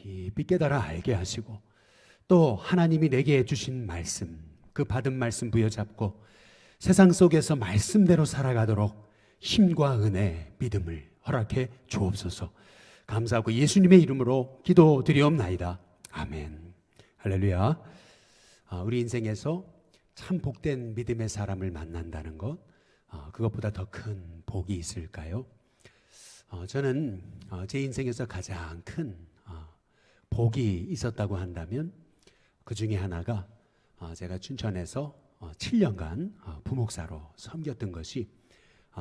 깊이 깨달아 알게 하시고 또 하나님이 내게 주신 말씀, 그 받은 말씀 부여잡고 세상 속에서 말씀대로 살아가도록 힘과 은혜, 믿음을 허락해 주옵소서. 감사하고 예수님의 이름으로 기도드리옵나이다. 아멘. 할렐루야. 우리 인생에서 참 복된 믿음의 사람을 만난다는 것, 그것보다 더 큰 복이 있을까요? 저는 제 인생에서 가장 큰 복이 있었다고 한다면 그 중에 하나가 제가 춘천에서 7년간 부목사로 섬겼던 것이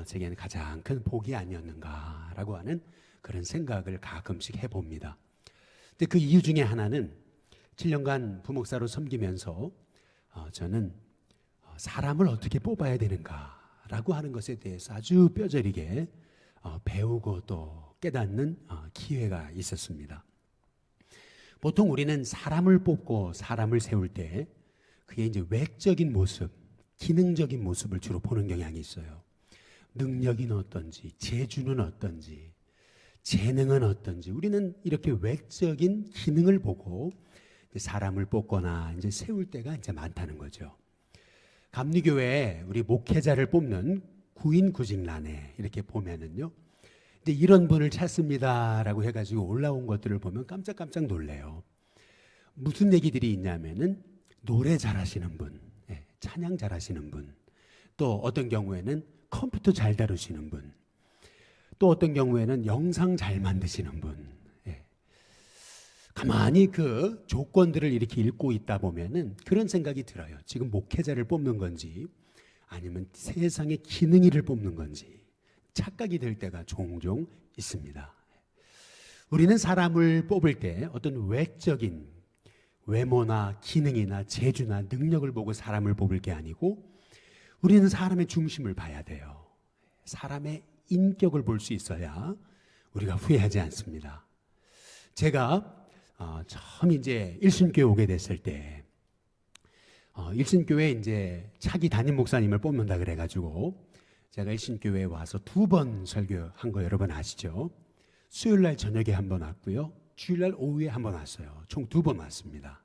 제게는 가장 큰 복이 아니었는가라고 하는 그런 생각을 가끔씩 해봅니다. 근데 그 이유 중에 하나는 7년간 부목사로 섬기면서 저는 사람을 어떻게 뽑아야 되는가라고 하는 것에 대해서 아주 뼈저리게 배우고 또 깨닫는 기회가 있었습니다. 보통 우리는 사람을 뽑고 사람을 세울 때 그게 이제 외적인 모습, 기능적인 모습을 주로 보는 경향이 있어요. 능력이 어떤지, 재주는 어떤지, 재능은 어떤지, 우리는 이렇게 외적인 기능을 보고 사람을 뽑거나 이제 세울 때가 이제 많다는 거죠. 감리교회에 우리 목회자를 뽑는 구인구직란에 이렇게 보면은요, 이제 이런 분을 찾습니다라고 해가지고 올라온 것들을 보면 깜짝깜짝 놀래요. 무슨 얘기들이 있냐면은 노래 잘하시는 분, 찬양 잘하시는 분, 또 어떤 경우에는 컴퓨터 잘 다루시는 분, 또 어떤 경우에는 영상 잘 만드시는 분. 가만히 그 조건들을 이렇게 읽고 있다 보면은 그런 생각이 들어요. 지금 목회자를 뽑는 건지 아니면 세상의 기능이를 뽑는 건지 착각이 될 때가 종종 있습니다. 우리는 사람을 뽑을 때 어떤 외적인 외모나 기능이나 재주나 능력을 보고 사람을 뽑을 게 아니고 우리는 사람의 중심을 봐야 돼요. 사람의 인격을 볼 수 있어야 우리가 후회하지 않습니다. 제가 처음 이제 일신교회 오게 됐을 때 일신교회 이제 차기 담임 목사님을 뽑는다 그래가지고 제가 일신교회에 와서 2번 설교한 거 여러분 아시죠? 수요일 날 저녁에 한 번 왔고요, 주일 날 오후에 한 번 왔어요. 총 2번 왔습니다.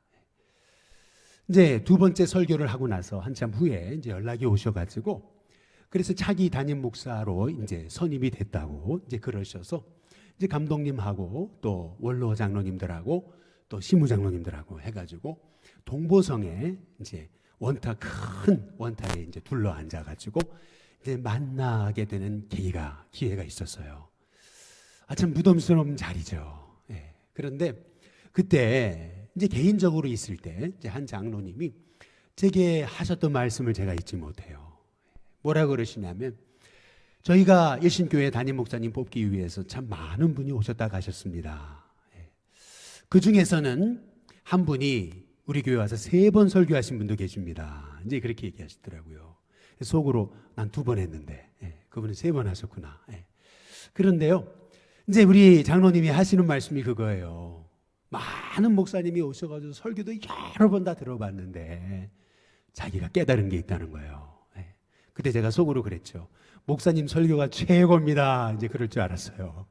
이제 2번째 설교를 하고 나서 한참 후에 이제 연락이 오셔가지고 그래서 차기 담임 목사로 이제 선임이 됐다고 이제 그러셔서 이제 감독님하고 또 원로 장로님들하고 또 시무 장로님들하고 해가지고 동보성에 이제 큰 원탑에 이제 둘러 앉아가지고 이제 만나게 되는 기회가 있었어요. 참 무덤스러운 자리죠. 그런데 그때 이제 개인적으로 있을 때 이제 한 장로님이 제게 하셨던 말씀을 제가 잊지 못해요. 뭐라 그러시냐면, 저희가 일신교회 담임 목사님 뽑기 위해서 참 많은 분이 오셨다 가셨습니다. 그 중에서는 한 분이 우리 교회 와서 3번 설교하신 분도 계십니다. 이제 그렇게 얘기하시더라고요. 속으로 난 2번 했는데 그분은 3번 하셨구나. 그런데요, 이제 우리 장로님이 하시는 말씀이 그거예요. 많은 목사님이 오셔가지고 설교도 여러 번 다 들어봤는데 자기가 깨달은 게 있다는 거예요. 그때 제가 속으로 그랬죠. 목사님 설교가 최고입니다. 이제 그럴 줄 알았어요.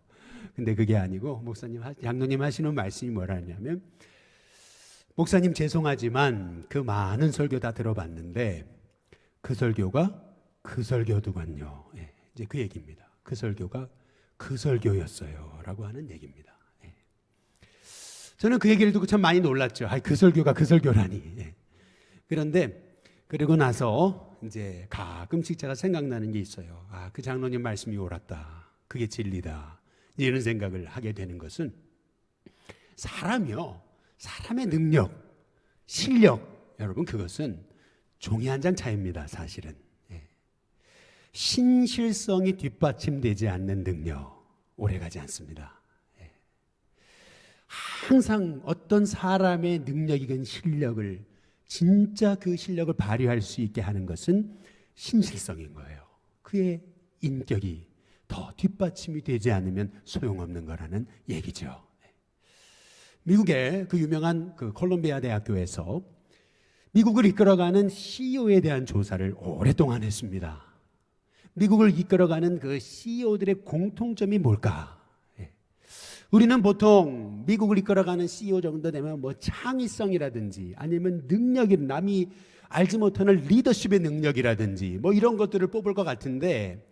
근데 그게 아니고 장로님 하시는 말씀이 뭐라냐면, 목사님 죄송하지만 그 많은 설교 다 들어봤는데 그 설교가 그 설교더군요. 이제 그 얘기입니다. 그 설교가 그 설교였어요 라고 하는 얘기입니다. 저는 그 얘기를 듣고 참 많이 놀랐죠. 그 설교가 그 설교라니. 그런데 그리고 나서 이제 가끔씩 제가 생각나는 게 있어요. 그 장로님 말씀이 옳았다. 그게 진리다. 이런 생각을 하게 되는 것은, 사람의 능력, 실력, 여러분 그것은 종이 한 장 차이입니다. 사실은. 신실성이 뒷받침되지 않는 능력, 오래가지 않습니다. 항상 어떤 사람의 능력이건 실력을, 진짜 그 실력을 발휘할 수 있게 하는 것은 신실성인 거예요. 그의 인격이 더 뒷받침이 되지 않으면 소용없는 거라는 얘기죠. 미국의 그 유명한 그 콜롬비아 대학교에서 미국을 이끌어가는 CEO에 대한 조사를 오랫동안 했습니다. 미국을 이끌어가는 그 CEO들의 공통점이 뭘까? 우리는 보통 미국을 이끌어가는 CEO 정도 되면 뭐 창의성이라든지 아니면 능력이, 남이 알지 못하는 리더십의 능력이라든지 뭐 이런 것들을 뽑을 것 같은데,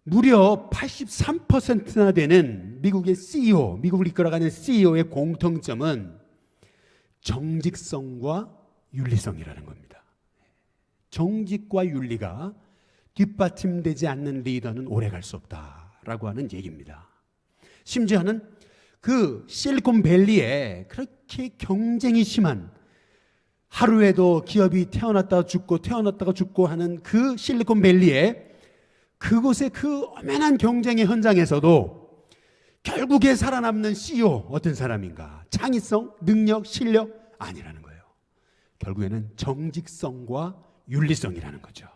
무려 83%나 되는 미국의 CEO, 미국을 이끌어가는 CEO의 공통점은 정직성과 윤리성이라는 겁니다. 정직과 윤리가 뒷받침되지 않는 리더는 오래 갈 수 없다라고 하는 얘기입니다. 심지어는 그 실리콘밸리에 그렇게 경쟁이 심한, 하루에도 기업이 태어났다가 죽고 하는 그 실리콘밸리에, 그곳의 그 엄연한 경쟁의 현장에서도 결국에 살아남는 CEO 어떤 사람인가? 창의성, 능력, 실력 아니라는 거예요. 결국에는 정직성과 윤리성이라는 거죠.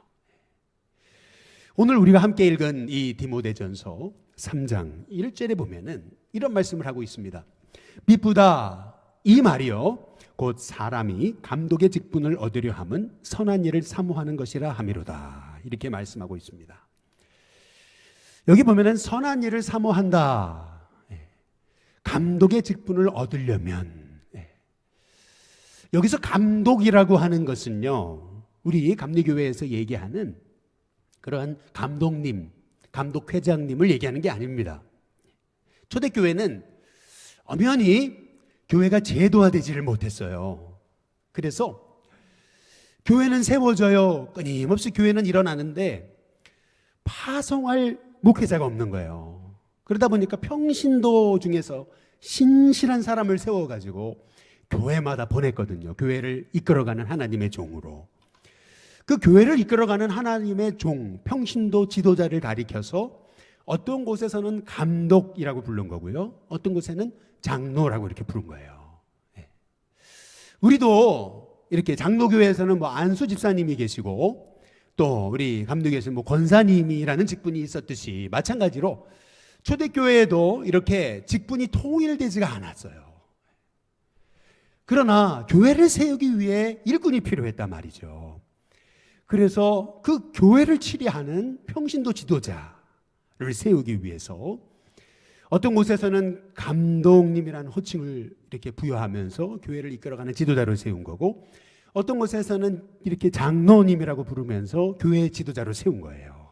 오늘 우리가 함께 읽은 이 디모데전서 3장 1절에 보면은 이런 말씀을 하고 있습니다. 미쁘다 이 말이요 곧 사람이 감독의 직분을 얻으려 함은 선한 일을 사모하는 것이라 함이로다. 이렇게 말씀하고 있습니다. 여기 보면은 선한 일을 사모한다. 감독의 직분을 얻으려면, 여기서 감독이라고 하는 것은요, 우리 감리교회에서 얘기하는 그러한 감독님, 감독회장님을 얘기하는 게 아닙니다. 초대교회는 엄연히 교회가 제도화되지를 못했어요. 그래서 교회는 세워져요. 끊임없이 교회는 일어나는데 파송할 목회자가 없는 거예요. 그러다 보니까 평신도 중에서 신실한 사람을 세워가지고 교회마다 보냈거든요. 교회를 이끌어가는 하나님의 종으로. 그 교회를 이끌어가는 하나님의 종, 평신도 지도자를 가리켜서 어떤 곳에서는 감독이라고 부른 거고요, 어떤 곳에는 장로라고 이렇게 부른 거예요. 우리도 이렇게 장로교회에서는 뭐 안수 집사님이 계시고 또 우리 감독에서는 뭐 권사님이라는 직분이 있었듯이, 마찬가지로 초대교회에도 이렇게 직분이 통일되지가 않았어요. 그러나 교회를 세우기 위해 일꾼이 필요했단 말이죠. 그래서 그 교회를 치리하는 평신도 지도자를 세우기 위해서 어떤 곳에서는 감독님이라는 호칭을 이렇게 부여하면서 교회를 이끌어가는 지도자를 세운 거고, 어떤 곳에서는 이렇게 장로님이라고 부르면서 교회의 지도자로 세운 거예요.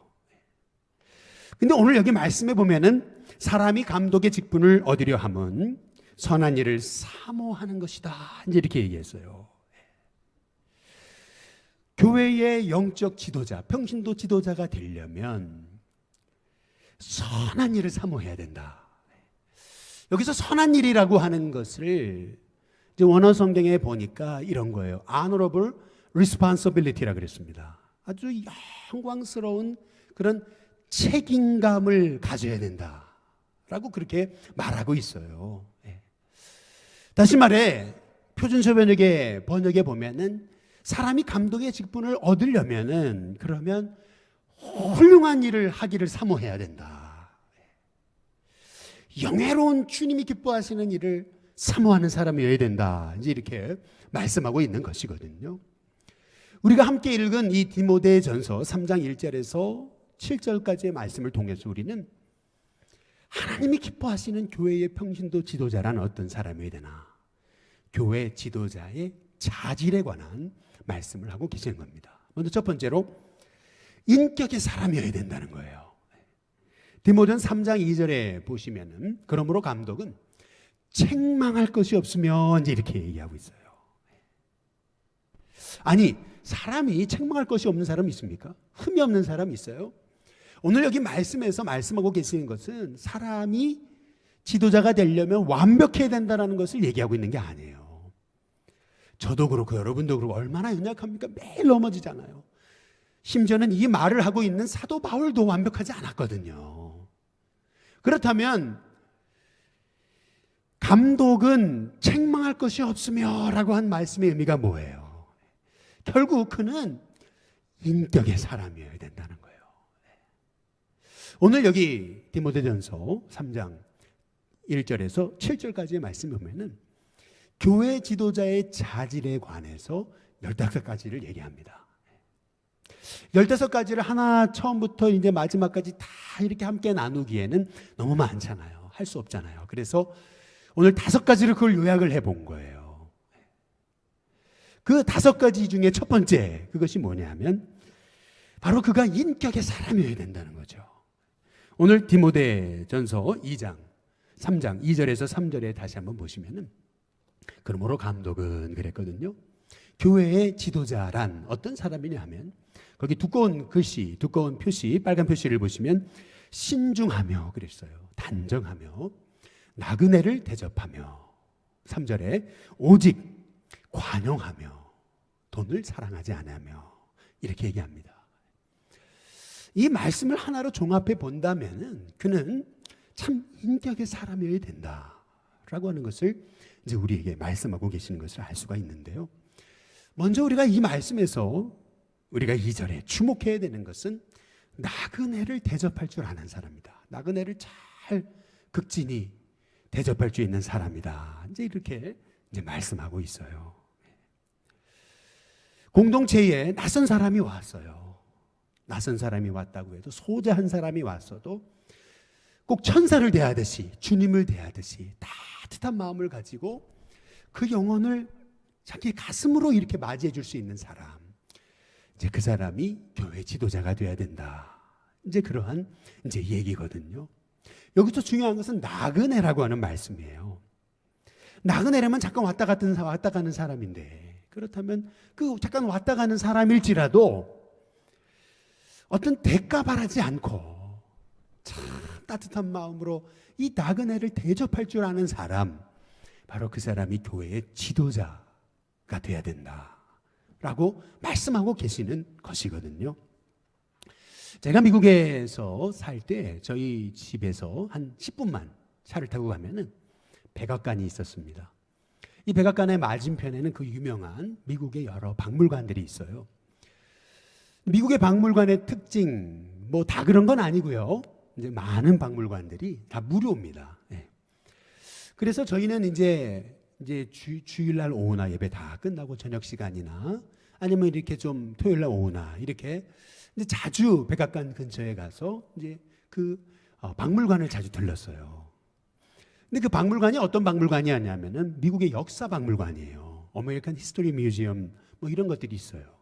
근데 오늘 여기 말씀해 보면은 사람이 감독의 직분을 얻으려 함은 선한 일을 사모하는 것이다, 이제 이렇게 얘기했어요. 교회의 영적 지도자, 평신도 지도자가 되려면 선한 일을 사모해야 된다. 여기서 선한 일이라고 하는 것을 이제 원어 성경에 보니까 이런 거예요. honorable responsibility라 그랬습니다. 아주 영광스러운 그런 책임감을 가져야 된다라고 그렇게 말하고 있어요. 다시 말해 표준서변역의 번역에 보면은 사람이 감독의 직분을 얻으려면은 그러면 훌륭한 일을 하기를 사모해야 된다. 영예로운 주님이 기뻐하시는 일을 사모하는 사람이어야 된다. 이제 이렇게 말씀하고 있는 것이거든요. 우리가 함께 읽은 이 디모데전서 3장 1절에서 7절까지의 말씀을 통해서 우리는 하나님이 기뻐하시는 교회의 평신도 지도자란 어떤 사람이어야 되나, 교회 지도자의 자질에 관한 말씀을 하고 계시는 겁니다. 먼저 첫 번째로 인격의 사람이어야 된다는 거예요. 디모데전 3장 2절에 보시면은 그러므로 감독은 책망할 것이 없으면 이제 이렇게 얘기하고 있어요. 아니, 사람이 책망할 것이 없는 사람이 있습니까? 흠이 없는 사람이 있어요? 오늘 여기 말씀에서 말씀하고 계시는 것은 사람이 지도자가 되려면 완벽해야 된다는 것을 얘기하고 있는 게 아니에요. 저도 그렇고 여러분도 그렇고 얼마나 연약합니까? 매일 넘어지잖아요. 심지어는 이 말을 하고 있는 사도 바울도 완벽하지 않았거든요. 그렇다면 감독은 책망할 것이 없으며 라고 한 말씀의 의미가 뭐예요? 결국 그는 인격의 사람이어야 된다는 거예요. 오늘 여기 디모데전서 3장 1절에서 7절까지의 말씀을 보면은 교회 지도자의 자질에 관해서 15가지를 얘기합니다. 15가지를 하나 처음부터 이제 마지막까지 다 이렇게 함께 나누기에는 너무 많잖아요. 할 수 없잖아요. 그래서 오늘 5가지를 그걸 요약을 해본 거예요. 그 5가지 중에 첫 번째, 그것이 뭐냐면 바로 그가 인격의 사람이어야 된다는 거죠. 오늘 디모데전서 2장 3장 2절에서 3절에 다시 한번 보시면은, 그러므로 감독은 그랬거든요. 교회의 지도자란 어떤 사람이냐 하면, 거기 두꺼운 글씨, 두꺼운 표시, 빨간 표시를 보시면 신중하며 그랬어요. 단정하며 나그네를 대접하며, 3절에 오직 관용하며 돈을 사랑하지 않으며, 이렇게 얘기합니다. 이 말씀을 하나로 종합해 본다면은 그는 참 인격의 사람이어야 된다라고 하는 것을 이제 우리에게 말씀하고 계시는 것을 알 수가 있는데요. 먼저 우리가 이 말씀에서 우리가 2절에 주목해야 되는 것은 나그네를 대접할 줄 아는 사람이다. 나그네를 잘 극진히 대접할 수 있는 사람이다. 이제 이렇게 이제 말씀하고 있어요. 공동체에 낯선 사람이 왔어요. 낯선 사람이 왔다고 해도, 소자한 사람이 왔어도 꼭 천사를 대하듯이, 주님을 대하듯이 따뜻한 마음을 가지고 그 영혼을 자기 가슴으로 이렇게 맞이해 줄 수 있는 사람, 이제 그 사람이 교회 지도자가 돼야 된다. 이제 그러한 이제 얘기거든요. 여기서 중요한 것은 나그네라고 하는 말씀이에요. 나그네라면 잠깐 왔다 가는 사람인데, 그렇다면 그 잠깐 왔다 가는 사람일지라도 어떤 대가 바라지 않고 참 따뜻한 마음으로 이 나그네를 대접할 줄 아는 사람, 바로 그 사람이 교회의 지도자가 돼야 된다라고 말씀하고 계시는 것이거든요. 제가 미국에서 살 때 저희 집에서 한 10분만 차를 타고 가면은 백악관이 있었습니다. 이 백악관의 맞은편에는 그 유명한 미국의 여러 박물관들이 있어요. 미국의 박물관의 특징 뭐 다 그런 건 아니고요. 이제 많은 박물관들이 다 무료입니다. 네. 그래서 저희는 이제 주일날 오후나 예배 다 끝나고 저녁 시간이나 아니면 이렇게 좀 토요일날 오후나 이렇게 이제 자주 백악관 근처에 가서 이제 그 박물관을 자주 들렀어요. 근데 그 박물관이 어떤 박물관이었냐면은 미국의 역사 박물관이에요. 어메리칸 히스토리 뮤지엄 뭐 이런 것들이 있어요.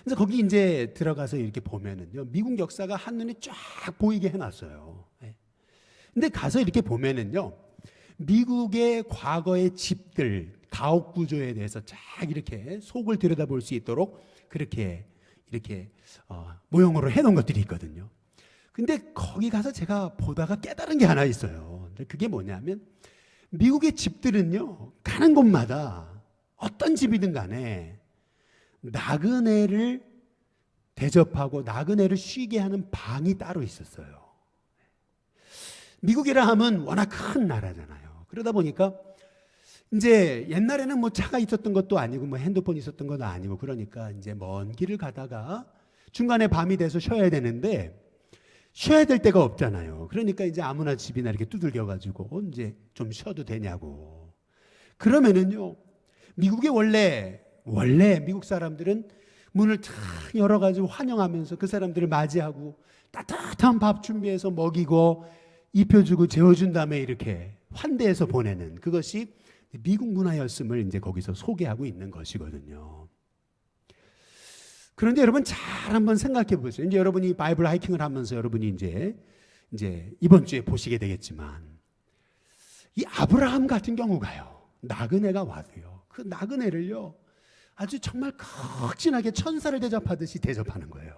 그래서 거기 이제 들어가서 이렇게 보면은요, 미국 역사가 한눈에 쫙 보이게 해놨어요. 근데 가서 이렇게 보면은요, 미국의 과거의 집들, 가옥 구조에 대해서 쫙 이렇게 속을 들여다볼 수 있도록 그렇게 이렇게 모형으로 해놓은 것들이 있거든요. 근데 거기 가서 제가 보다가 깨달은 게 하나 있어요. 그게 뭐냐면, 미국의 집들은요, 가는 곳마다 어떤 집이든 간에 나그네를 대접하고 나그네를 쉬게 하는 방이 따로 있었어요. 미국이라 하면 워낙 큰 나라잖아요. 그러다 보니까 이제 옛날에는 뭐 차가 있었던 것도 아니고 뭐 핸드폰이 있었던 것도 아니고, 그러니까 이제 먼 길을 가다가 중간에 밤이 돼서 쉬어야 되는데 쉬어야 될 데가 없잖아요. 그러니까 이제 아무나 집이나 이렇게 두들겨 가지고 이제 좀 쉬어도 되냐고. 그러면은요, 미국에 원래 미국 사람들은 문을 탁 열어가지고 환영하면서 그 사람들을 맞이하고 따뜻한 밥 준비해서 먹이고 입혀주고 재워준 다음에 이렇게 환대해서 보내는, 그것이 미국 문화였음을 이제 거기서 소개하고 있는 것이거든요. 그런데 여러분 잘 한번 생각해 보세요. 이제 여러분이 바이블 하이킹을 하면서 여러분이 이제 이번 주에 보시게 되겠지만, 이 아브라함 같은 경우가요, 나그네가 와도요, 그 나그네를요 아주 정말 극진하게 천사를 대접하듯이 대접하는 거예요.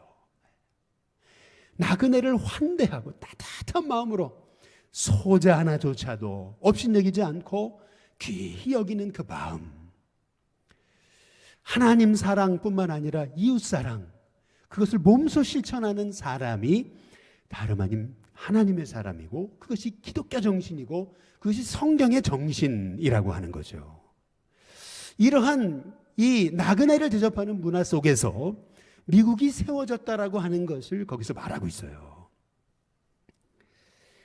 나그네를 환대하고 따뜻한 마음으로 소자 하나조차도 업신여기지 않고 귀히 여기는 그 마음, 하나님 사랑뿐만 아니라 이웃 사랑, 그것을 몸소 실천하는 사람이 다름 아닌 하나님의 사람이고, 그것이 기독교 정신이고 그것이 성경의 정신이라고 하는 거죠. 이러한 이 나그네를 대접하는 문화 속에서 미국이 세워졌다라고 하는 것을 거기서 말하고 있어요.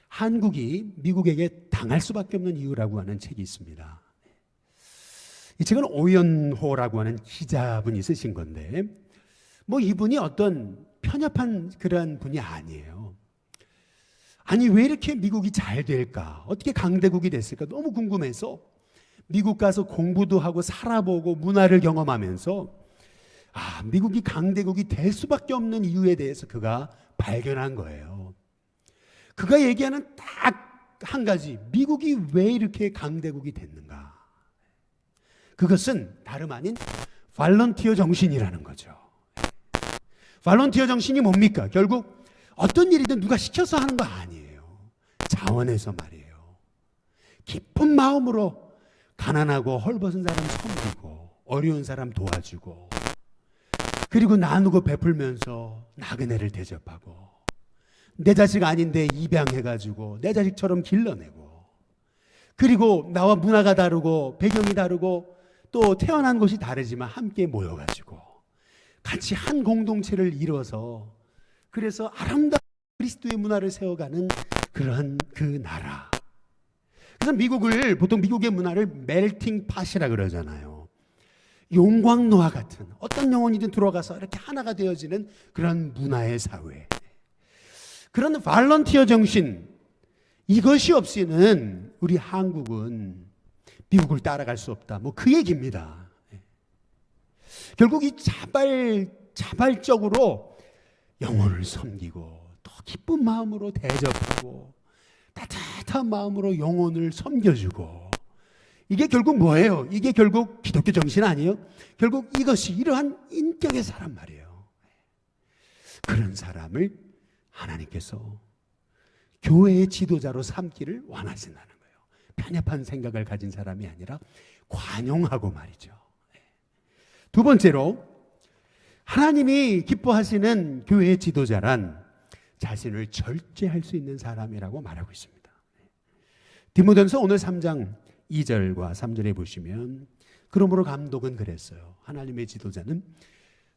한국이 미국에게 당할 수밖에 없는 이유라고 하는 책이 있습니다. 이 책은 오연호라고 하는 기자분이 쓰신 건데, 뭐 이분이 어떤 편협한 그러한 분이 아니에요. 아니 왜 이렇게 미국이 잘 될까? 어떻게 강대국이 됐을까? 너무 궁금해서 미국 가서 공부도 하고 살아보고 문화를 경험하면서 미국이 강대국이 될 수밖에 없는 이유에 대해서 그가 발견한 거예요. 그가 얘기하는 딱 한 가지, 미국이 왜 이렇게 강대국이 됐는가? 그것은 다름 아닌 발런티어 정신이라는 거죠. 발런티어 정신이 뭡니까? 결국 어떤 일이든 누가 시켜서 하는 거 아니에요. 자원해서 말이에요. 깊은 마음으로 가난하고 헐벗은 사람 섬기고 어려운 사람 도와주고 그리고 나누고 베풀면서 나그네를 대접하고 내 자식 아닌데 입양해가지고 내 자식처럼 길러내고 그리고 나와 문화가 다르고 배경이 다르고 또 태어난 곳이 다르지만 함께 모여가지고 같이 한 공동체를 이뤄서 그래서 아름다운 그리스도의 문화를 세워가는 그러한 그 나라. 그래서 미국을 보통 미국의 문화를 멜팅 팟이라 그러잖아요. 용광로와 같은 어떤 영혼이든 들어가서 이렇게 하나가 되어지는 그런 문화의 사회. 그런 발런티어 정신, 이것이 없이는 우리 한국은 미국을 따라갈 수 없다. 뭐 그 얘기입니다. 결국 이 자발적으로 영혼을 섬기고 또 기쁜 마음으로 대접하고 따뜻한 마음으로 영혼을 섬겨주고 이게 결국 뭐예요? 이게 결국 기독교 정신 아니에요? 결국 이것이 이러한 인격의 사람 말이에요. 그런 사람을 하나님께서 교회의 지도자로 삼기를 원하신다는 거예요. 편협한 생각을 가진 사람이 아니라 관용하고 말이죠. 두 번째로 하나님이 기뻐하시는 교회의 지도자란 자신을 절제할 수 있는 사람이라고 말하고 있습니다. 디모데전서 오늘 3장 2절과 3절에 보시면 그러므로 감독은 그랬어요. 하나님의 지도자는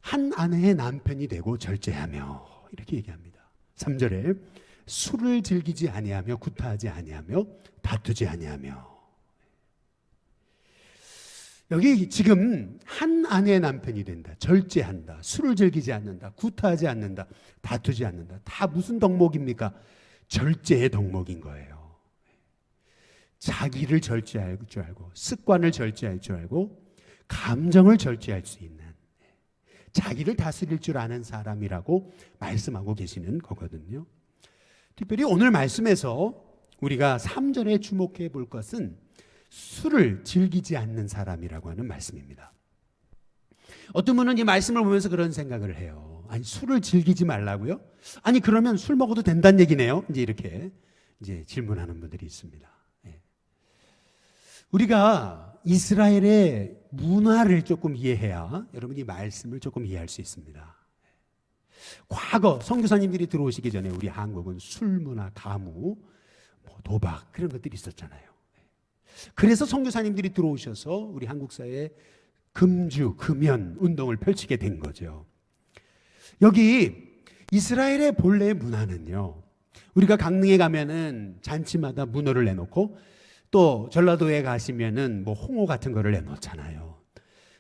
한 아내의 남편이 되고 절제하며 이렇게 얘기합니다. 3절에 술을 즐기지 아니하며 구타하지 아니하며 다투지 아니하며 여기 지금 한 아내의 남편이 된다. 절제한다. 술을 즐기지 않는다. 구타하지 않는다. 다투지 않는다. 다 무슨 덕목입니까? 절제의 덕목인 거예요. 자기를 절제할 줄 알고 습관을 절제할 줄 알고 감정을 절제할 수 있는 자기를 다스릴 줄 아는 사람이라고 말씀하고 계시는 거거든요. 특별히 오늘 말씀에서 우리가 3절에 주목해 볼 것은 술을 즐기지 않는 사람이라고 하는 말씀입니다. 어떤 분은 이 말씀을 보면서 그런 생각을 해요. 아니 술을 즐기지 말라고요? 아니 그러면 술 먹어도 된다는 얘기네요. 이렇게 질문하는 분들이 있습니다. 우리가 이스라엘의 문화를 조금 이해해야 여러분이 말씀을 조금 이해할 수 있습니다. 과거 선교사님들이 들어오시기 전에 우리 한국은 술 문화, 가무, 도박 그런 것들이 있었잖아요. 그래서 선교사님들이 들어오셔서 우리 한국 사회에 금주, 금연 운동을 펼치게 된 거죠. 여기 이스라엘의 본래의 문화는요. 우리가 강릉에 가면은 잔치마다 문어를 내놓고 또 전라도에 가시면은 홍어 같은 거를 내놓잖아요.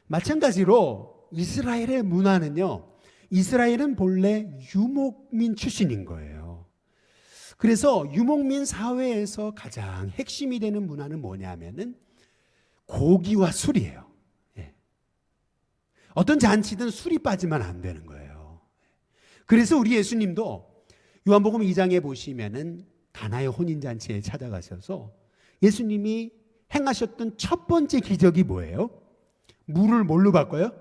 마찬가지로 이스라엘의 문화는요. 이스라엘은 본래 유목민 출신인 거예요. 그래서 유목민 사회에서 가장 핵심이 되는 문화는 뭐냐면은 고기와 술이에요. 어떤 잔치든 술이 빠지면 안 되는 거예요. 그래서 우리 예수님도 요한복음 2장에 보시면은 가나의 혼인잔치에 찾아가셔서 예수님이 행하셨던 첫 번째 기적이 뭐예요? 물을 뭘로 바꿔요?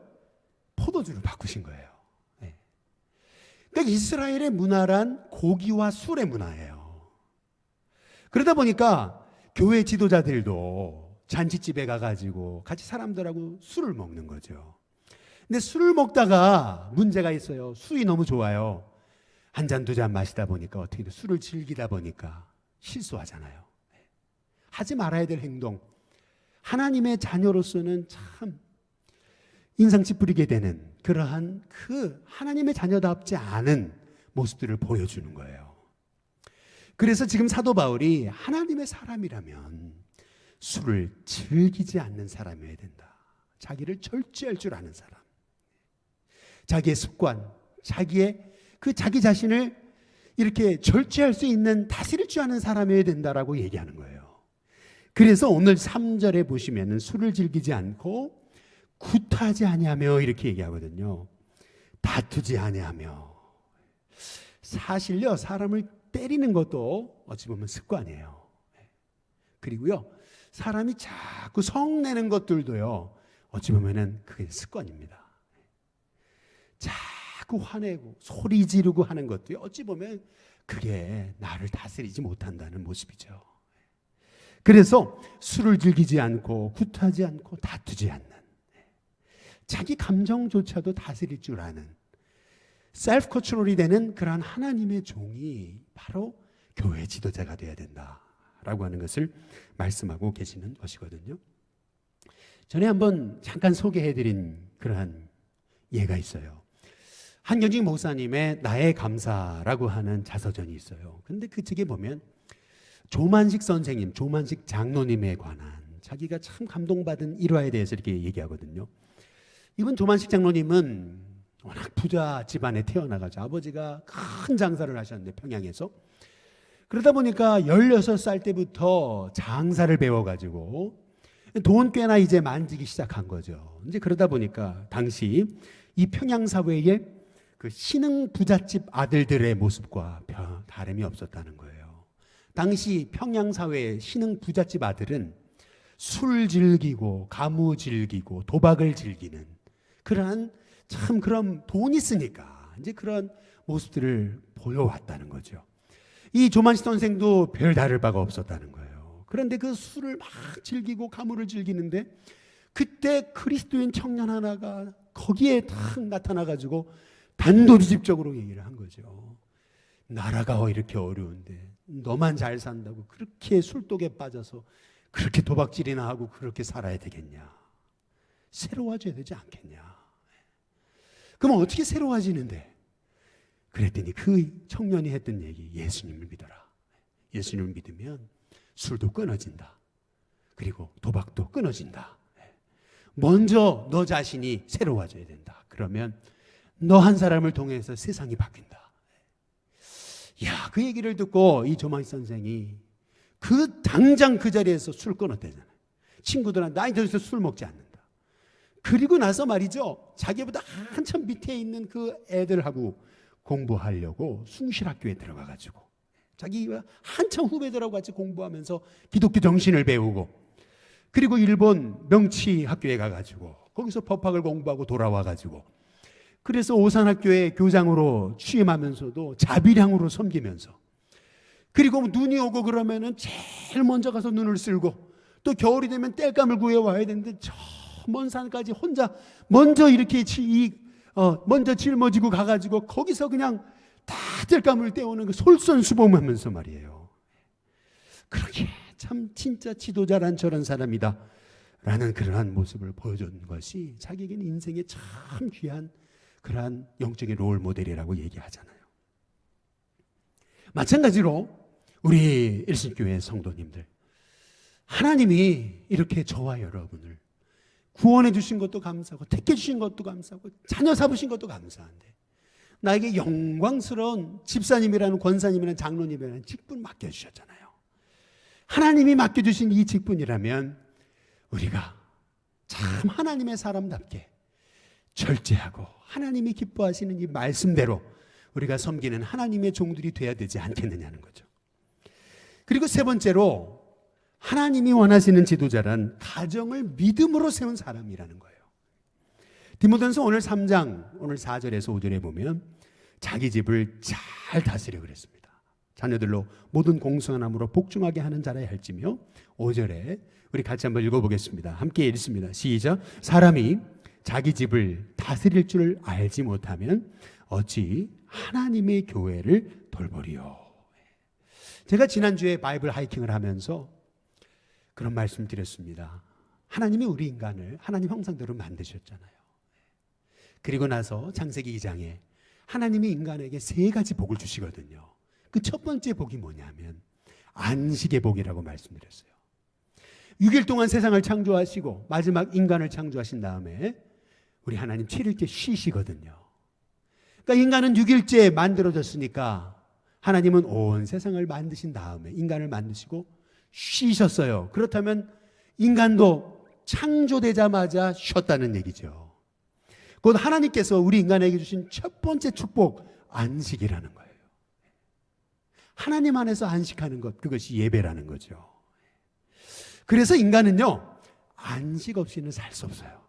포도주로 바꾸신 거예요. 그러니까 이스라엘의 문화란 고기와 술의 문화예요. 그러다 보니까 교회 지도자들도 잔치집에 가가지고 같이 사람들하고 술을 먹는 거죠. 근데 술을 먹다가 문제가 있어요. 술이 너무 좋아요. 한 잔, 두 잔 마시다 보니까 어떻게 돼? 술을 즐기다 보니까 실수하잖아요. 하지 말아야 될 행동. 하나님의 자녀로서는 참 인상 찌푸리게 되는 그러한 그 하나님의 자녀답지 않은 모습들을 보여주는 거예요. 그래서 지금 사도 바울이 하나님의 사람이라면 술을 즐기지 않는 사람이어야 된다. 자기를 절제할 줄 아는 사람. 자기의 습관, 자기 자신을 이렇게 절제할 수 있는, 다스릴 줄 아는 사람이어야 된다라고 얘기하는 거예요. 그래서 오늘 3절에 보시면은 술을 즐기지 않고 굿하지 아니하며 이렇게 얘기하거든요. 다투지 아니하며. 사실요, 사람을 때리는 것도 어찌 보면 습관이에요. 그리고요, 사람이 자꾸 성내는 것들도요, 어찌 보면은 그게 습관입니다. 자꾸 화내고 소리 지르고 하는 것도요, 어찌 보면 그게 나를 다스리지 못한다는 모습이죠. 그래서 술을 즐기지 않고 굿하지 않고 다투지 않는, 자기 감정조차도 다스릴 줄 아는 셀프 컨트롤이 되는 그러한 하나님의 종이 바로 교회 지도자가 되어야 된다라고 하는 것을 말씀하고 계시는 것이거든요. 전에 한번 잠깐 소개해드린 그러한 예가 있어요. 한경직 목사님의 나의 감사라고 하는 자서전이 있어요. 근데 그 책에 보면 조만식 선생님, 조만식 장로님에 관한 자기가 참 감동받은 일화에 대해서 이렇게 얘기하거든요. 이분 조만식 장로님은 워낙 부자 집안에 태어나가지고 아버지가 큰 장사를 하셨는데, 평양에서. 그러다 보니까 16살 때부터 장사를 배워가지고 돈 꽤나 이제 만지기 시작한 거죠. 이제 그러다 보니까 당시 이 평양 사회에 그 신흥 부잣집 아들들의 모습과 다름이 없었다는 거예요. 당시 평양 사회의 신흥 부잣집 아들은 술 즐기고 가무 즐기고 도박을 즐기는 그러한, 참 그런 돈 있으니까 이제 그런 모습들을 보여왔다는 거죠. 이 조만식 선생도 별 다를 바가 없었다는 거예요. 그런데 그 술을 막 즐기고 가무를 즐기는데 그때 그리스도인 청년 하나가 거기에 딱 나타나가지고 단도직입적으로 얘기를 한 거죠. 나라가 이렇게 어려운데 너만 잘 산다고 그렇게 술독에 빠져서 그렇게 도박질이나 하고 그렇게 살아야 되겠냐? 새로워져야 되지 않겠냐? 그럼 어떻게 새로워지는데? 그랬더니 그 청년이 했던 얘기, 예수님을 믿어라. 예수님을 믿으면 술도 끊어진다. 그리고 도박도 끊어진다. 먼저 너 자신이 새로워져야 된다. 그러면 너 한 사람을 통해서 세상이 바뀐다. 야, 그 얘기를 듣고 이 조만식 선생이 당장 그 자리에서 술 끊었대잖아요. 친구들한테 나이 들어서 술 먹지 않는다. 그리고 나서 말이죠, 자기보다 한참 밑에 있는 그 애들하고 공부하려고 숭실학교에 들어가가지고 자기가 한참 후배들하고 같이 공부하면서 기독교 정신을 배우고, 그리고 일본 명치학교에 가가지고 거기서 법학을 공부하고 돌아와가지고, 그래서 오산학교의 교장으로 취임하면서도 자비량으로 섬기면서, 그리고 눈이 오고 그러면은 제일 먼저 가서 눈을 쓸고, 또 겨울이 되면 땔감을 구해와야 되는데 저 먼 산까지 혼자 먼저 이렇게 먼저 짊어지고 가가지고 거기서 그냥 다 땔감을 떼오는 그 솔선수범하면서 말이에요. 그렇게 참 진짜 지도자란 저런 사람이다 라는 그러한 모습을 보여준 것이 자기에게는 인생에 참 귀한 그러한 영적인 롤 모델이라고 얘기하잖아요. 마찬가지로 우리 일신교회 성도님들, 하나님이 이렇게 저와 여러분을 구원해 주신 것도 감사하고 택해 주신 것도 감사하고 자녀 삼으신 것도 감사한데, 나에게 영광스러운 집사님이라는, 권사님이라는, 장로님이라는 직분 맡겨주셨잖아요. 하나님이 맡겨주신 이 직분이라면 우리가 참 하나님의 사람답게 절제하고 하나님이 기뻐하시는 이 말씀대로 우리가 섬기는 하나님의 종들이 돼야 되지 않겠느냐는 거죠. 그리고 세 번째로, 하나님이 원하시는 지도자란 가정을 믿음으로 세운 사람이라는 거예요. 디모데전서 오늘 3장 오늘 4절에서 5절에 보면 자기 집을 잘 다스려 그랬습니다. 자녀들로 모든 공손함으로 복종하게 하는 자라야 할지며, 5절에 우리 같이 한번 읽어보겠습니다. 함께 읽습니다. 시작. 사람이 자기 집을 다스릴 줄 알지 못하면 어찌 하나님의 교회를 돌보리요. 제가 지난주에 바이블 하이킹을 하면서 그런 말씀 드렸습니다. 하나님이 우리 인간을 하나님 형상대로 만드셨잖아요. 그리고 나서 창세기 2장에 하나님이 인간에게 3가지 복을 주시거든요. 그 첫 번째 복이 뭐냐면 안식의 복이라고 말씀드렸어요. 6일 동안 세상을 창조하시고 마지막 인간을 창조하신 다음에 우리 하나님 7일째 쉬시거든요. 그러니까 인간은 6일째 만들어졌으니까 하나님은 온 세상을 만드신 다음에 인간을 만드시고 쉬셨어요. 그렇다면 인간도 창조되자마자 쉬었다는 얘기죠. 곧 하나님께서 우리 인간에게 주신 첫 번째 축복, 안식이라는 거예요. 하나님 안에서 안식하는 것, 그것이 예배라는 거죠. 그래서 인간은요, 안식 없이는 살 수 없어요.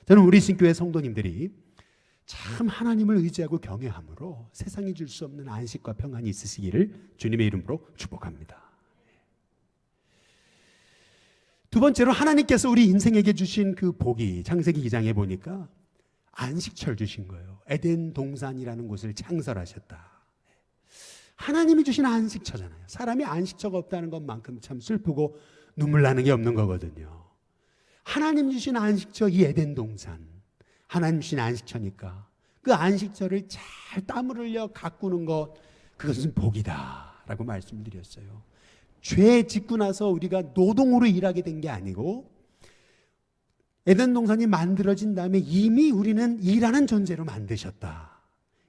저는 우리 신교회 성도님들이 참 하나님을 의지하고 경외함으로 세상이 줄 수 없는 안식과 평안이 있으시기를 주님의 이름으로 축복합니다. 두 번째로 하나님께서 우리 인생에게 주신 그 복이 창세기 2장에 보니까 안식처를 주신 거예요. 에덴 동산이라는 곳을 창설하셨다. 하나님이 주신 안식처잖아요. 사람이 안식처가 없다는 것만큼 참 슬프고 눈물 나는 게 없는 거거든요. 하나님 주신 안식처, 이 에덴 동산, 하나님 주신 안식처니까 그 안식처를 잘 땀을 흘려 가꾸는 것, 그것은 복이다 라고 말씀드렸어요. 죄 짓고 나서 우리가 노동으로 일하게 된 게 아니고 에덴 동산이 만들어진 다음에 이미 우리는 일하는 존재로 만드셨다.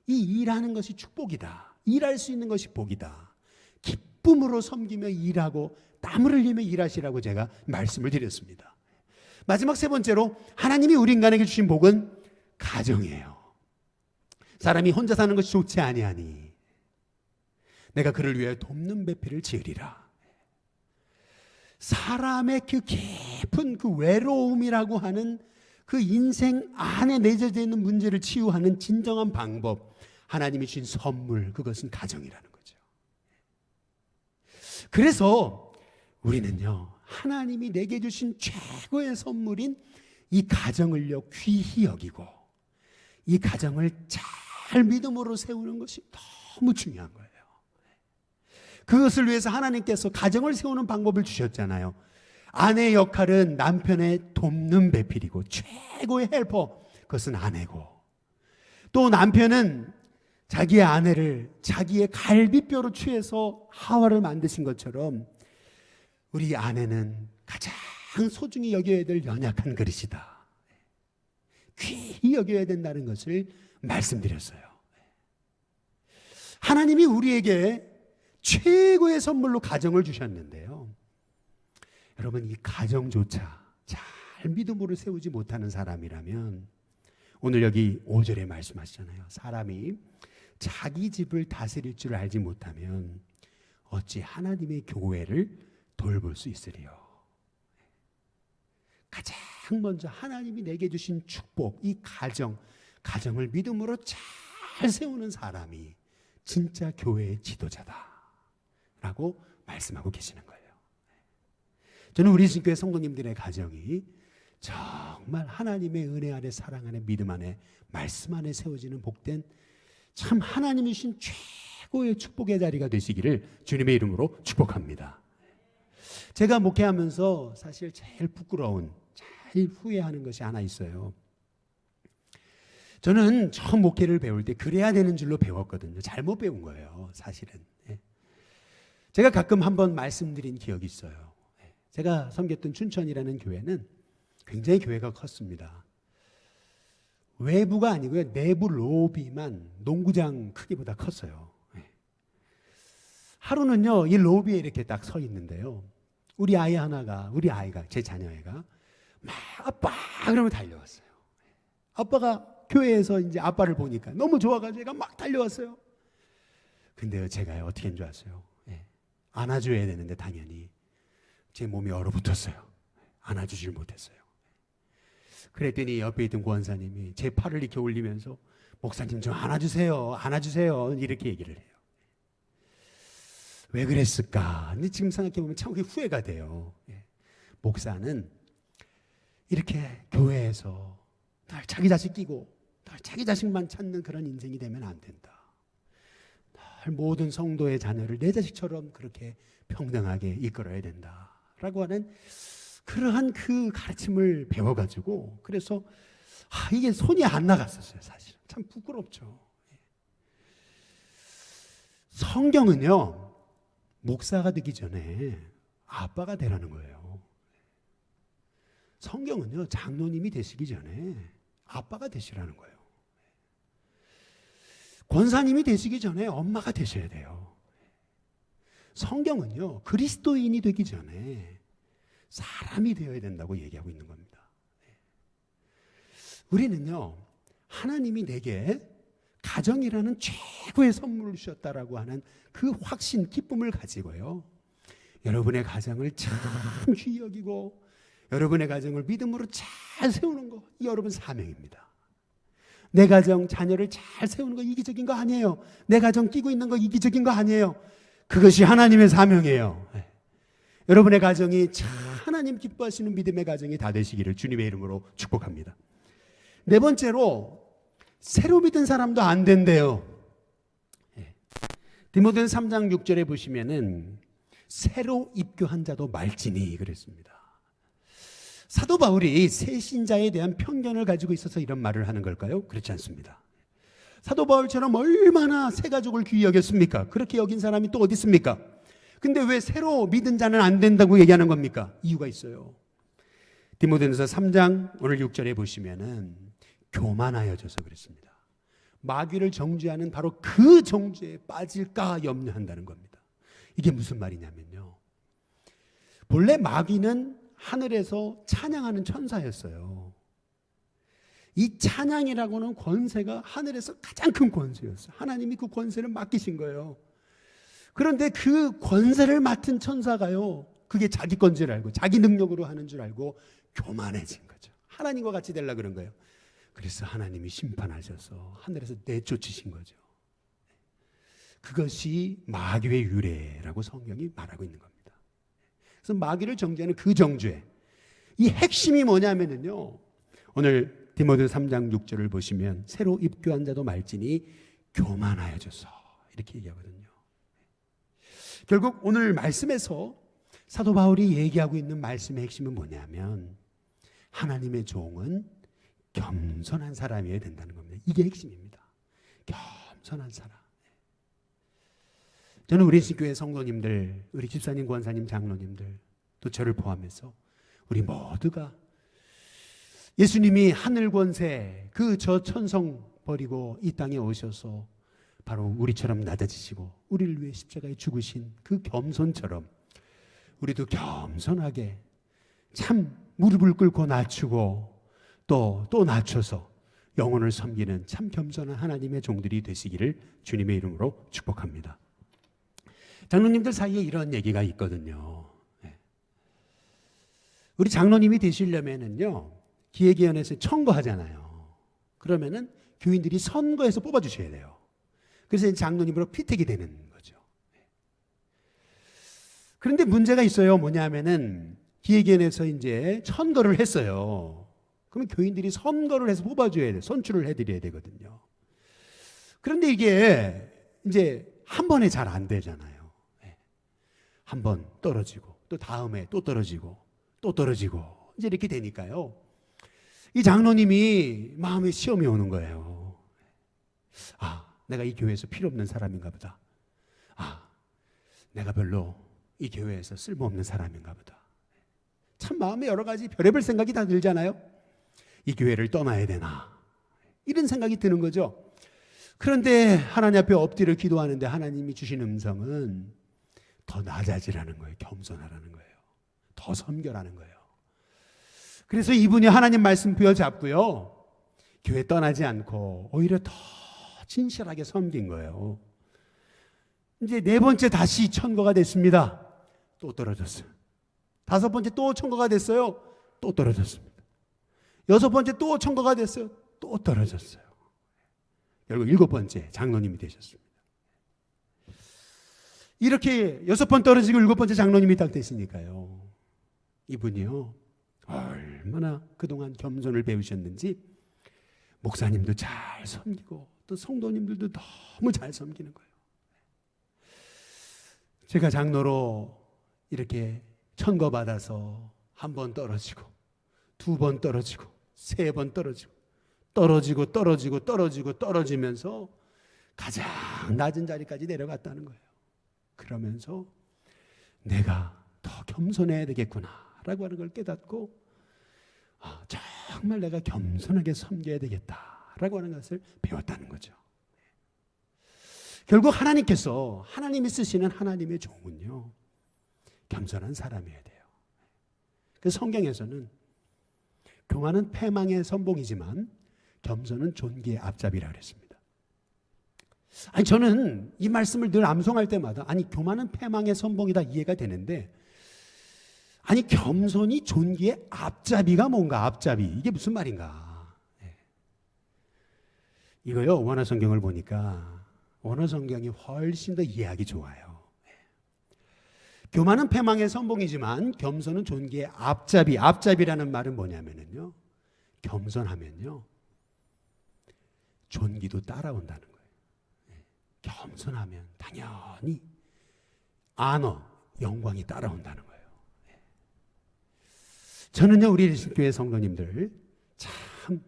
이 일하는 것이 축복이다. 일할 수 있는 것이 복이다. 기쁨으로 섬기며 일하고 땀을 흘리며 일하시라고 제가 말씀을 드렸습니다. 마지막 세 번째로 하나님이 우리 인간에게 주신 복은 가정이에요. 사람이 혼자 사는 것이 좋지 아니하니 내가 그를 위해 돕는 배필을 지으리라. 사람의 그 깊은 그 외로움이라고 하는 그 인생 안에 내재되어 있는 문제를 치유하는 진정한 방법, 하나님이 주신 선물, 그것은 가정이라는 거죠. 그래서 우리는요, 하나님이 내게 주신 최고의 선물인 이 가정을요 귀히 여기고 이 가정을 잘 믿음으로 세우는 것이 너무 중요한 거예요. 그것을 위해서 하나님께서 가정을 세우는 방법을 주셨잖아요. 아내의 역할은 남편의 돕는 배필이고 최고의 헬퍼, 그것은 아내고, 또 남편은 자기의 아내를 자기의 갈비뼈로 취해서 하와를 만드신 것처럼 우리 아내는 가장 소중히 여겨야 될 연약한 그릇이다. 귀히 여겨야 된다는 것을 말씀드렸어요. 하나님이 우리에게 최고의 선물로 가정을 주셨는데요. 여러분, 이 가정조차 잘 믿음으로 세우지 못하는 사람이라면, 오늘 여기 5절에 말씀하시잖아요. 사람이 자기 집을 다스릴 줄 알지 못하면 어찌 하나님의 교회를 돌볼 수 있으리요. 가장 먼저 하나님이 내게 주신 축복, 이 가정을 믿음으로 잘 세우는 사람이 진짜 교회의 지도자다 라고 말씀하고 계시는 거예요. 저는 우리 신교회 성도님들의 가정이 정말 하나님의 은혜 안에, 사랑 안에, 믿음 안에, 말씀 안에 세워지는 복된 참 하나님이 주신 최고의 축복의 자리가 되시기를 주님의 이름으로 축복합니다. 제가 목회하면서 사실 제일 부끄러운, 제일 후회하는 것이 하나 있어요. 저는 처음 목회를 배울 때 그래야 되는 줄로 배웠거든요. 잘못 배운 거예요, 사실은. 제가 가끔 한번 말씀드린 기억이 있어요. 제가 섬겼던 춘천이라는 교회는 굉장히 교회가 컸습니다. 외부가 아니고요, 내부 로비만 농구장 크기보다 컸어요. 하루는요, 이 로비에 이렇게 딱 서 있는데요, 우리 아이가, 제 자녀애가 막 아빠 그러면 달려왔어요. 아빠가 교회에서 이제 아빠를 보니까 너무 좋아가지고 애가 막 달려왔어요. 근데요, 제가 어떻게 한 줄 아세요? 안아줘야 되는데 당연히 제 몸이 얼어붙었어요. 안아주질 못했어요. 그랬더니 옆에 있던 권사님이 제 팔을 이렇게 올리면서 목사님 좀 안아주세요, 이렇게 얘기를 해요. 왜 그랬을까? 근데 지금 생각해보면 참 그게 후회가 돼요. 목사는 이렇게 교회에서 늘 자기 자식 끼고 늘 자기 자식만 찾는 그런 인생이 되면 안 된다. 늘 모든 성도의 자녀를 내 자식처럼 그렇게 평등하게 이끌어야 된다라고 하는 그러한 그 가르침을 배워가지고, 그래서 이게 손이 안 나갔었어요. 사실 참 부끄럽죠. 성경은요, 목사가 되기 전에 아빠가 되라는 거예요. 성경은요, 장로님이 되시기 전에 아빠가 되시라는 거예요. 권사님이 되시기 전에 엄마가 되셔야 돼요. 성경은요, 그리스도인이 되기 전에 사람이 되어야 된다고 얘기하고 있는 겁니다. 우리는요, 하나님이 내게 가정이라는 최고의 선물을 주셨다라고 하는 그 확신, 기쁨을 가지고요, 여러분의 가정을 참 귀히 여기고 여러분의 가정을 믿음으로 잘 세우는 거, 이 여러분 사명입니다. 내 가정, 자녀를 잘 세우는 거 이기적인 거 아니에요. 내 가정 끼고 있는 거 이기적인 거 아니에요. 그것이 하나님의 사명이에요. 여러분의 가정이 참 하나님 기뻐하시는 믿음의 가정이 다 되시기를 주님의 이름으로 축복합니다. 네 번째로, 새로 믿은 사람도 안 된대요. 디모데전서 3장 6절에 보시면은 새로 입교한 자도 말지니 그랬습니다. 사도 바울이 새 신자에 대한 편견을 가지고 있어서 이런 말을 하는 걸까요? 그렇지 않습니다. 사도 바울처럼 얼마나 새 가족을 귀히 여겼습니까? 그렇게 여긴 사람이 또 어디 있습니까? 근데 왜 새로 믿은 자는 안 된다고 얘기하는 겁니까? 이유가 있어요. 디모데전서 3장 오늘 6절에 보시면은 교만하여져서 그랬습니다. 마귀를 정죄하는 바로 그 정죄에 빠질까 염려한다는 겁니다. 이게 무슨 말이냐면요, 본래 마귀는 하늘에서 찬양하는 천사였어요. 이 찬양이라고는 권세가 하늘에서 가장 큰 권세였어요. 하나님이 그 권세를 맡기신 거예요. 그런데 그 권세를 맡은 천사가요, 그게 자기 건 줄 알고 자기 능력으로 하는 줄 알고 교만해진 거죠. 하나님과 같이 되려고 그런 거예요. 그래서 하나님이 심판하셔서 하늘에서 내쫓으신 거죠. 그것이 마귀의 유래라고 성경이 말하고 있는 겁니다. 그래서 마귀를 정죄하는 그 정죄, 이 핵심이 뭐냐면요, 오늘 디모데전서 3장 6절을 보시면 새로 입교한 자도 말지니 교만하여져서 이렇게 얘기하거든요. 결국 오늘 말씀에서 사도 바울이 얘기하고 있는 말씀의 핵심은 뭐냐면 하나님의 종은 겸손한 사람이어야 된다는 겁니다. 이게 핵심입니다. 겸손한 사람. 저는 우리 신교회 성도님들, 우리 집사님, 권사님, 장로님들, 또 저를 포함해서 우리 모두가 예수님이 하늘 권세, 그 저 천성 버리고 이 땅에 오셔서 바로 우리처럼 낮아지시고 우리를 위해 십자가에 죽으신 그 겸손처럼 우리도 겸손하게 참 무릎을 꿇고 낮추고 또 낮춰서 영혼을 섬기는 참 겸손한 하나님의 종들이 되시기를 주님의 이름으로 축복합니다. 장로님들 사이에 이런 얘기가 있거든요. 우리 장로님이 되시려면은요, 기획위원회에서 청구하잖아요. 그러면은 교인들이 선거해서 뽑아주셔야 돼요. 그래서 장로님으로 피택이 되는 거죠. 그런데 문제가 있어요. 뭐냐면은 기획위원회에서 이제 선거를 했어요. 그러면 교인들이 선거를 해서 뽑아줘야 돼요. 선출을 해드려야 되거든요. 그런데 이게 이제 한 번에 잘 안 되잖아요. 한 번 떨어지고 또 다음에 또 떨어지고 또 떨어지고 이제 이렇게 되니까요, 이 장로님이 마음에 시험이 오는 거예요. 아, 내가 이 교회에서 필요 없는 사람인가 보다. 아, 내가 별로 이 교회에서 쓸모없는 사람인가 보다. 참 마음에 여러 가지 별의별 생각이 다 들잖아요. 이 교회를 떠나야 되나, 이런 생각이 드는 거죠. 그런데 하나님 앞에 엎드려 기도하는데 하나님이 주신 음성은 더 낮아지라는 거예요. 겸손하라는 거예요. 더 섬겨라는 거예요. 그래서 이분이 하나님 말씀 부여잡고요, 교회 떠나지 않고 오히려 더 진실하게 섬긴 거예요. 이제 네 번째 다시 천거가 됐습니다. 또 떨어졌어요. 다섯 번째 또 천거가 됐어요. 또 떨어졌습니다. 여섯 번째 또 천거가 됐어요. 또 떨어졌어요. 결국 일곱 번째 장로님이 되셨습니다. 이렇게 여섯 번 떨어지고 일곱 번째 장로님이 딱 되시니까요, 이분이요 얼마나 그동안 겸손을 배우셨는지 목사님도 잘 섬기고 또 성도님들도 너무 잘 섬기는 거예요. 제가 장로로 이렇게 천거받아서 한 번 떨어지고 두 번 떨어지고 세 번 떨어지면서 가장 낮은 자리까지 내려갔다는 거예요. 그러면서 내가 더 겸손해야 되겠구나라고 하는 걸 깨닫고, 아, 정말 내가 겸손하게 섬겨야 되겠다라고 하는 것을 배웠다는 거죠. 결국 하나님이 쓰시는 하나님의 종은요, 겸손한 사람이어야 돼요. 그래서 성경에서는 교만은 패망의 선봉이지만 겸손은 존귀의 앞잡이라 그랬습니다. 아니, 저는 이 말씀을 늘 암송할 때마다 교만은 패망의 선봉이다 이해가 되는데, 겸손이 존귀의 앞잡이가 뭔가, 앞잡이 이게 무슨 말인가? 이거요, 원어 성경을 보니까 원어 성경이 훨씬 더 이해하기 좋아요. 교만은 패망의 선봉이지만 겸손은 존귀의 앞잡이. 앞잡이라는 말은 뭐냐면요, 겸손하면요 존귀도 따라온다는 거예요. 겸손하면 당연히 영광이 따라온다는 거예요. 저는요, 우리 일신교회 성도님들 참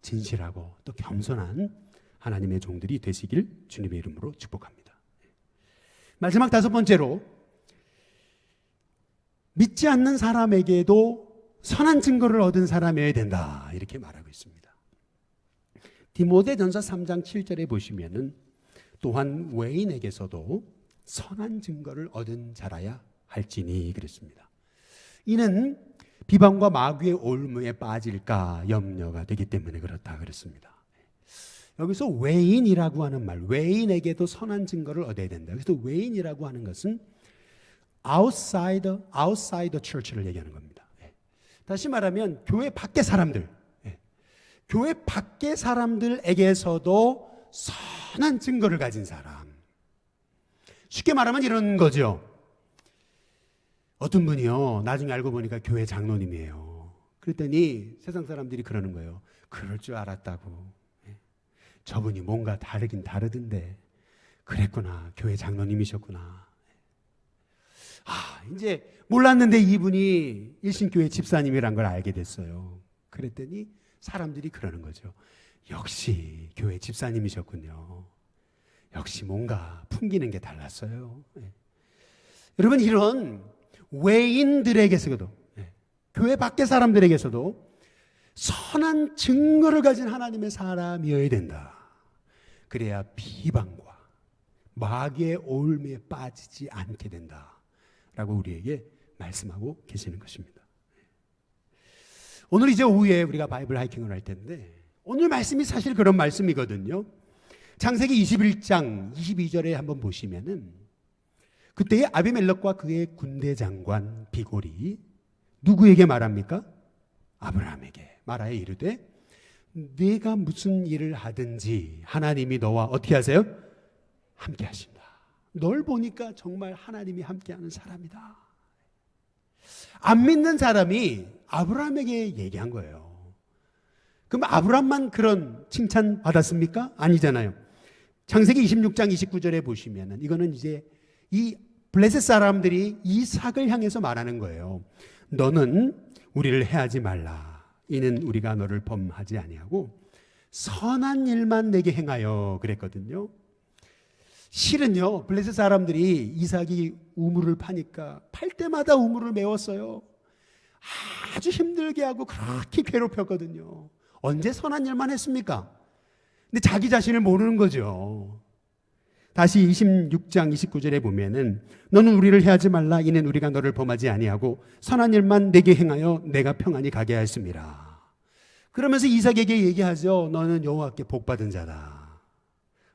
진실하고 또 겸손한 하나님의 종들이 되시길 주님의 이름으로 축복합니다. 마지막 5번째로, 믿지 않는 사람에게도 선한 증거를 얻은 사람이어야 된다, 이렇게 말하고 있습니다. 디모데전서 3장 7절에 보시면은 또한 외인에게서도 선한 증거를 얻은 자라야 할지니 그랬습니다. 이는 비방과 마귀의 올무에 빠질까 염려가 되기 때문에 그렇다 그랬습니다. 여기서 외인이라고 하는 말, 외인에게도 선한 증거를 얻어야 된다. 그래서 외인이라고 하는 것은 outside church를 얘기하는 겁니다. 다시 말하면 교회 밖의 사람들, 교회 밖의 사람들에게서도 선한 증거를 가진 사람. 쉽게 말하면 이런 거죠. 어떤 분이요, 나중에 알고 보니까 교회 장로님이에요. 그랬더니 세상 사람들이 그러는 거예요. 그럴 줄 알았다고. 저분이 뭔가 다르긴 다르던데 그랬구나, 교회 장로님이셨구나. 이제 몰랐는데 이분이 일신교회 집사님이란 걸 알게 됐어요. 그랬더니 사람들이 그러는 거죠. 역시 교회 집사님이셨군요. 역시 뭔가 풍기는 게 달랐어요. 여러분, 이런 외인들에게서도, 교회 밖의 사람들에게서도 선한 증거를 가진 하나님의 사람이어야 된다. 그래야 비방과 마귀의 올무에 빠지지 않게 된다라고 우리에게 말씀하고 계시는 것입니다. 오늘 이제 오후에 우리가 바이블 하이킹을 할 텐데, 오늘 말씀이 사실 그런 말씀이거든요. 창세기 21장 22절에 한번 보시면은, 그때의 아비멜렉과 그의 군대 장관 비골이 누구에게 말합니까? 아브라함에게 말하여 이르되, 네가 무슨 일을 하든지 하나님이 너와 어떻게 하세요? 함께 하신다. 널 보니까 정말 하나님이 함께하는 사람이다. 안 믿는 사람이 아브라함에게 얘기한 거예요. 그럼 아브라함만 그런 칭찬 받았습니까? 아니잖아요. 창세기 26장 29절에 보시면은, 이거는 이제 이 블레셋 사람들이 이삭을 향해서 말하는 거예요. 너는 우리를 해하지 말라. 이는 우리가 너를 범하지 아니하고 선한 일만 내게 행하여 그랬거든요. 실은요, 블레셋 사람들이 이삭이 우물을 파니까 팔 때마다 우물을 메웠어요. 아주 힘들게 하고 그렇게 괴롭혔거든요. 언제 선한 일만 했습니까? 근데 자기 자신을 모르는 거죠. 다시 26장 29절에 보면은, 너는 우리를 해하지 말라. 이는 우리가 너를 범하지 아니하고 선한 일만 내게 행하여 내가 평안히 가게 하였습니다. 그러면서 이삭에게 얘기하죠. 너는 여호와께 복받은 자다.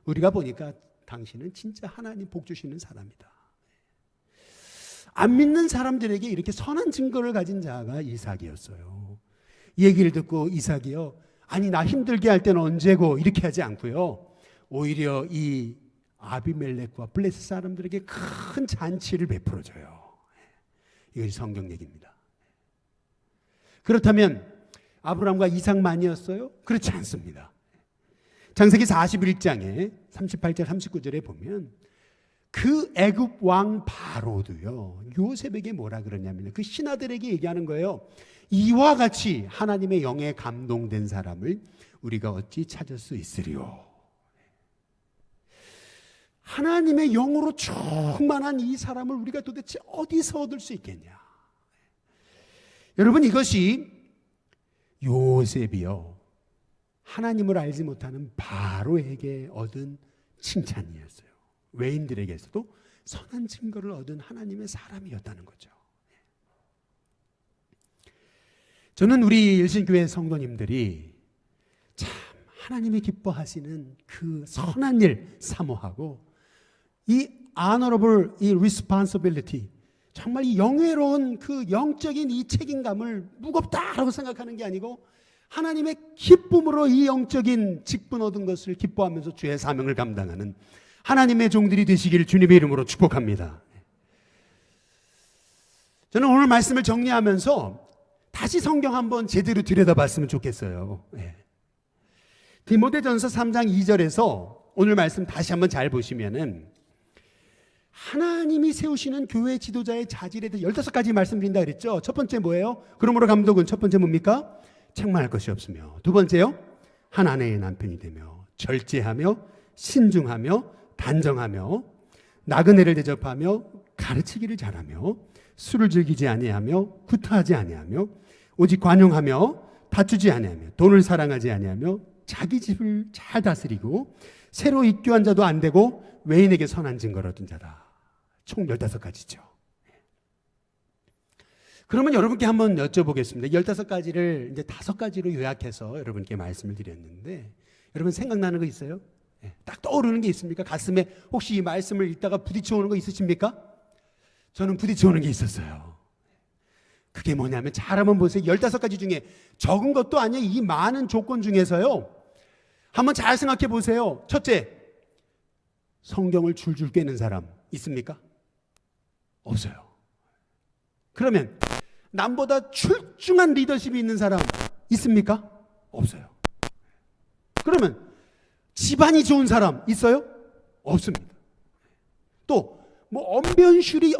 우리가 보니까 당신은 진짜 하나님 복 주시는 사람이다. 안 믿는 사람들에게 이렇게 선한 증거를 가진 자가 이삭이었어요. 이 얘기를 듣고 이삭이요, 아니 나 힘들게 할 때는 언제고 이렇게 하지 않고요, 오히려 이 아비멜렉과 블레셋 사람들에게 큰 잔치를 베풀어줘요. 이것이 성경 얘기입니다. 그렇다면 아브라함과 이삭만이었어요? 그렇지 않습니다. 창세기 41장에 38절 39절에 보면 그 애굽 왕 바로도요, 요셉에게 뭐라 그러냐면 그 신하들에게 얘기하는 거예요. 이와 같이 하나님의 영에 감동된 사람을 우리가 어찌 찾을 수 있으리요. 하나님의 영으로 충만한 이 사람을 우리가 도대체 어디서 얻을 수 있겠냐. 여러분, 이것이 요셉이요, 하나님을 알지 못하는 바로에게 얻은 칭찬이었어요. 외인들에게서도 선한 증거를 얻은 하나님의 사람이었다는 거죠. 저는 우리 일신교회 성도님들이 참 하나님이 기뻐하시는 그 선한 일 사모하고 이 honorable, 이 responsibility, 정말 이 영예로운 그 영적인 이 책임감을 무겁다라고 생각하는 게 아니고 하나님의 기쁨으로 이 영적인 직분 얻은 것을 기뻐하면서 주의 사명을 감당하는 하나님의 종들이 되시기를 주님의 이름으로 축복합니다. 저는 오늘 말씀을 정리하면서 다시 성경 한번 제대로 들여다봤으면 좋겠어요. 디모데전서 3장 2절에서 오늘 말씀 다시 한번 잘 보시면은 하나님이 세우시는 교회 지도자의 자질에 대해 15가지 말씀드린다 그랬죠. 첫 번째 뭐예요? 그러므로 감독은 첫 번째 뭡니까? 책망할 것이 없으며, 두 번째요, 한 아내의 남편이 되며 절제하며 신중하며 단정하며 나그네를 대접하며 가르치기를 잘하며 술을 즐기지 아니하며 구타하지 아니하며 오직 관용하며 다투지 아니하며 돈을 사랑하지 아니하며 자기 집을 잘 다스리고 새로 입교한 자도 안 되고 외인에게 선한 증거를 얻은 자다. 총 15가지죠. 그러면 여러분께 한번 여쭤보겠습니다. 15가지를 이제 5가지로 요약해서 여러분께 말씀을 드렸는데 여러분 생각나는 거 있어요? 딱 떠오르는 게 있습니까? 가슴에 혹시 이 말씀을 읽다가 부딪혀오는 거 있으십니까? 저는 부딪혀오는 게 있었어요. 그게 뭐냐면 잘 한번 보세요. 15가지 중에 적은 것도 아니에요. 이 많은 조건 중에서요. 한번 잘 생각해 보세요. 첫째, 성경을 줄줄 꿰는 사람 있습니까? 없어요. 그러면 남보다 출중한 리더십이 있는 사람 있습니까? 없어요. 그러면 집안이 좋은 사람 있어요? 없습니다. 또 뭐 언변술이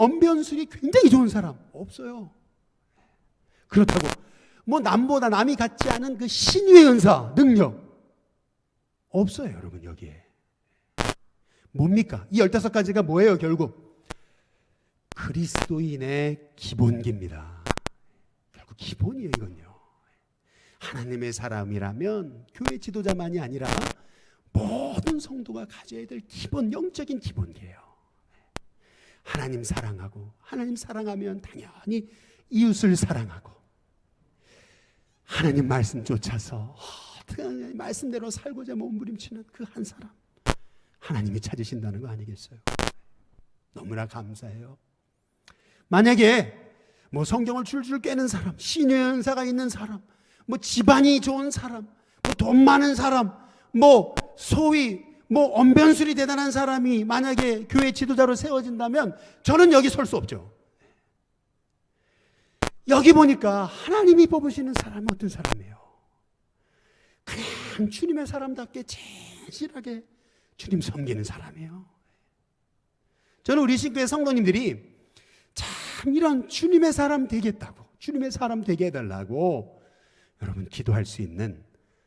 굉장히 좋은 사람 없어요. 그렇다고 뭐 남보다 남이 갖지 않은 그 신유의 은사 능력 없어요. 여러분 여기에 뭡니까? 이 15가지가 뭐예요? 결국 그리스도인의 기본기입니다. 결국 기본이에요. 이건요, 하나님의 사람이라면 교회 지도자만이 아니라 모든 성도가 가져야 될 기본, 영적인 기본기예요. 하나님 사랑하고, 하나님 사랑하면 당연히 이웃을 사랑하고, 하나님 말씀 쫓아서 말씀대로 살고자 몸부림치는 그 한 사람, 하나님이 찾으신다는 거 아니겠어요? 너무나 감사해요. 만약에 뭐 성경을 줄줄 꿰는 사람, 신의 은사가 있는 사람, 뭐 집안이 좋은 사람, 뭐 돈 많은 사람, 뭐 소위 뭐 언변술이 대단한 사람이 만약에 교회 지도자로 세워진다면 저는 여기 설 수 없죠. 여기 보니까 하나님이 뽑으시는 사람은 어떤 사람이에요? 그냥 주님의 사람답게 진실하게 주님 섬기는 사람이에요. 저는 우리 신교회 성도님들이 참 이런 주님의 사람 되겠다고, 주님의 사람 되게 해달라고 여러분 기도할 수 있는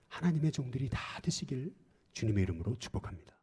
하나님의 종들이 다 되시길 주님의 이름으로 축복합니다.